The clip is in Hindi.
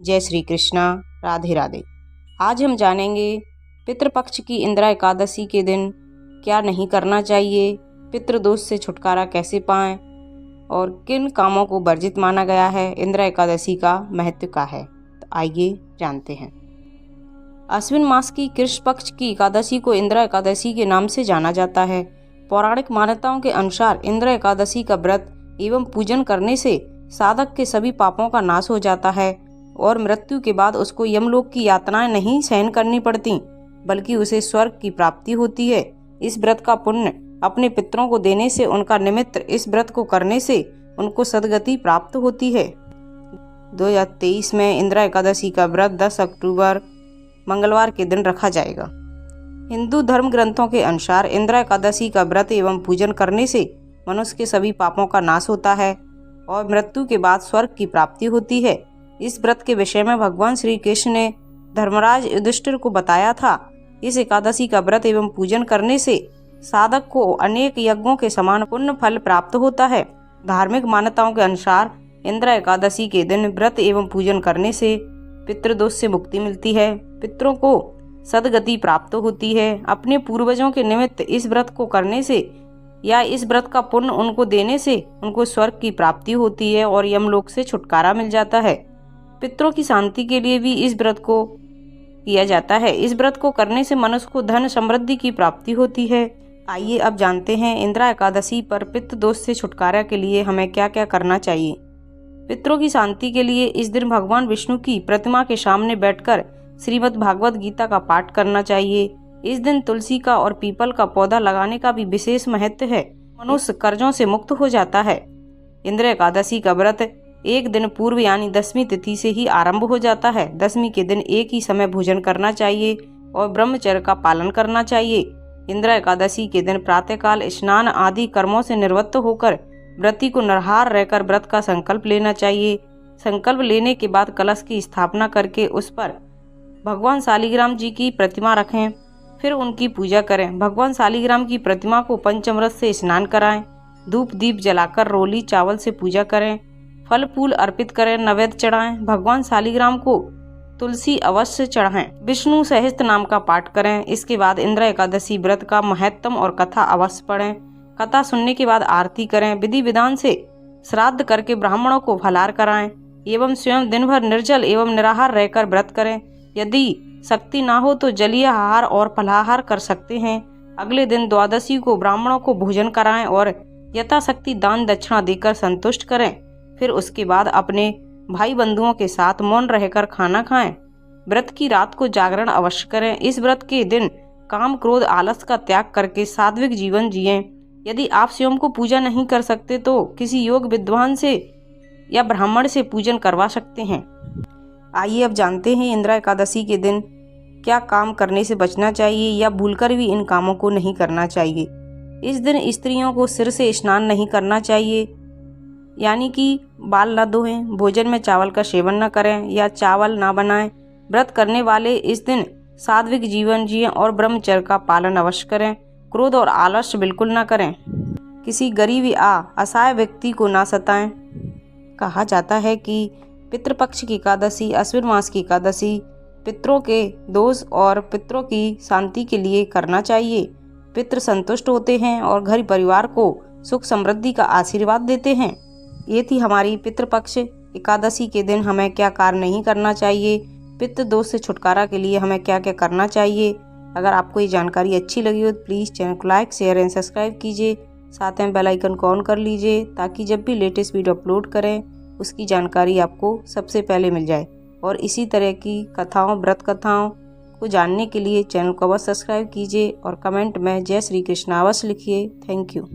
जय श्री कृष्णा। राधे राधे। आज हम जानेंगे पितृपक्ष की इंदिरा एकादशी के दिन क्या नहीं करना चाहिए, पितृदोष से छुटकारा कैसे पाएं और किन कामों को वर्जित माना गया है, इंदिरा एकादशी का महत्व क्या है। तो आइए जानते हैं। अश्विन मास की कृष्ण पक्ष की एकादशी को इंदिरा एकादशी के नाम से जाना जाता है। पौराणिक मान्यताओं के अनुसार इंदिरा एकादशी का व्रत एवं पूजन करने से साधक के सभी पापों का नाश हो जाता है और मृत्यु के बाद उसको यमलोक की यातनाएं नहीं सहन करनी पड़ती, बल्कि उसे स्वर्ग की प्राप्ति होती है। इस व्रत का पुण्य अपने पितरों को देने से, उनका निमित्त इस व्रत को करने से उनको सद्गति प्राप्त होती है। 2023 में इंदिरा एकादशी का व्रत 10 अक्टूबर मंगलवार के दिन रखा जाएगा। हिंदू धर्म ग्रंथों के अनुसार इंदिरा एकादशी का व्रत एवं पूजन करने से मनुष्य के सभी पापों का नाश होता है और मृत्यु के बाद स्वर्ग की प्राप्ति होती है। इस व्रत के विषय में भगवान श्री कृष्ण ने धर्मराज युधिष्ठिर को बताया था। इस एकादशी का व्रत एवं पूजन करने से साधक को अनेक यज्ञों के समान पुण्य फल प्राप्त होता है। धार्मिक मान्यताओं के अनुसार इंदिरा एकादशी के दिन व्रत एवं पूजन करने से पितृदोष से मुक्ति मिलती है, पितरों को सद्गति प्राप्त होती है। अपने पूर्वजों के निमित्त इस व्रत को करने से या इस व्रत का पुण्य उनको देने से उनको स्वर्ग की प्राप्ति होती है और यमलोक से छुटकारा मिल जाता है। पितरों की शांति के लिए भी इस व्रत को किया जाता है। इस व्रत को करने से मनुष्य को धन समृद्धि की प्राप्ति होती है। आइए अब जानते हैं इंदिरा एकादशी पर पितृ दोष से छुटकारा के लिए हमें क्या क्या करना चाहिए। पितरों की शांति के लिए इस दिन भगवान विष्णु की प्रतिमा के सामने बैठकर श्रीमद् भागवत गीता का पाठ करना चाहिए। इस दिन तुलसी का और पीपल का पौधा लगाने का भी विशेष महत्व है। मनुष्य कर्जों से मुक्त हो जाता है। इंदिरा एकादशी का व्रत एक दिन पूर्व यानी 10वीं तिथि से ही आरंभ हो जाता है। 10वीं के दिन एक ही समय भोजन करना चाहिए और ब्रह्मचर्य का पालन करना चाहिए। इंदिरा एकादशी के दिन प्रातःकाल स्नान आदि कर्मों से निवृत्त होकर व्रती को निराहार रहकर व्रत का संकल्प लेना चाहिए। संकल्प लेने के बाद कलश की स्थापना करके उस पर भगवान शालिग्राम जी की प्रतिमा रखें, फिर उनकी पूजा करें। भगवान शालिग्राम की प्रतिमा को पंचामृत से स्नान कराएं, धूप दीप जलाकर रोली चावल से पूजा करें, फल फूल अर्पित करें, नैवेद्य चढ़ाएं। भगवान शालिग्राम को तुलसी अवश्य चढ़ाएं, विष्णु सहस्त्र नाम का पाठ करें। इसके बाद इंदिरा एकादशी व्रत का महत्तम और कथा अवश्य पढ़ें। कथा सुनने के बाद आरती करें। विधि विधान से श्राद्ध करके ब्राह्मणों को फलाहार कराएं एवं स्वयं दिन भर निर्जल एवं निराहार रहकर व्रत करें। यदि शक्ति ना हो तो जलीय आहार और फलाहार कर सकते हैं। अगले दिन द्वादशी को ब्राह्मणों को भोजन कराएं और यथाशक्ति दान दक्षिणा देकर संतुष्ट करें। फिर उसके बाद अपने भाई बंधुओं के साथ मौन रहकर खाना खाएं। व्रत की रात को जागरण अवश्य करें। इस व्रत के दिन काम क्रोध आलस का त्याग करके सात्विक जीवन जिएं। यदि आप स्वयं को पूजा नहीं कर सकते तो किसी योग विद्वान से या ब्राह्मण से पूजन करवा सकते हैं। आइए अब जानते हैं इंदिरा एकादशी के दिन क्या काम करने से बचना चाहिए या भूलकर भी इन कामों को नहीं करना चाहिए। इस दिन स्त्रियों को सिर से स्नान नहीं करना चाहिए, यानी कि बाल न धोएं, भोजन में चावल का सेवन न करें या चावल ना बनाएं। व्रत करने वाले इस दिन सात्विक जीवन जिएं और ब्रह्मचर्य का पालन अवश्य करें। क्रोध और आलस्य बिल्कुल ना करें। किसी गरीब या असहाय व्यक्ति को ना सताएं। कहा जाता है कि पितृपक्ष की एकादशी, अश्विन मास की एकादशी पितरों के दोष और पितरों की शांति के लिए करना चाहिए। पितृ संतुष्ट होते हैं और घर परिवार को सुख समृद्धि का आशीर्वाद देते हैं। ये थी हमारी पितृपक्ष एकादशी के दिन हमें क्या कार्य नहीं करना चाहिए, पितृ दोष से छुटकारा के लिए हमें क्या क्या करना चाहिए। अगर आपको ये जानकारी अच्छी लगी हो तो प्लीज़ चैनल को लाइक शेयर एंड सब्सक्राइब कीजिए। साथ में बेल आइकन को ऑन कर लीजिए ताकि जब भी लेटेस्ट वीडियो अपलोड करें उसकी जानकारी आपको सबसे पहले मिल जाए। और इसी तरह की कथाओं, व्रत कथाओं को जानने के लिए चैनल को अवश्य सब्सक्राइब कीजिए और कमेंट में जय श्री कृष्ण अवश्य लिखिए। Thank you.